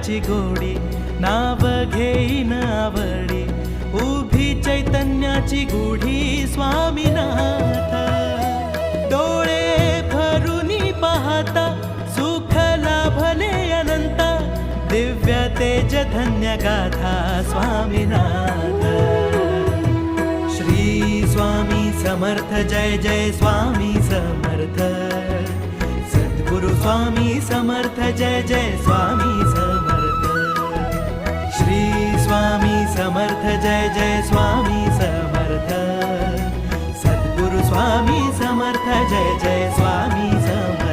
नामाची गोडी, नाव घेईन आवडी, उभी चैतन्याची गुढी स्वामीनाथ. डोळे भरुनी पाहता सुख लाभले अनंत, दिव्य तेज धन्य गाथा स्वामीनाथ. श्री स्वामी समर्थ जय जय स्वामी समर्थ. सद्गुरु स्वामी समर्थ जय जय स्वामी समर्थ. श्री स्वामी समर्थ जय जय स्वामी समर्थ. सद्गुरु स्वामी समर्थ जय जय स्वामी समर्थ.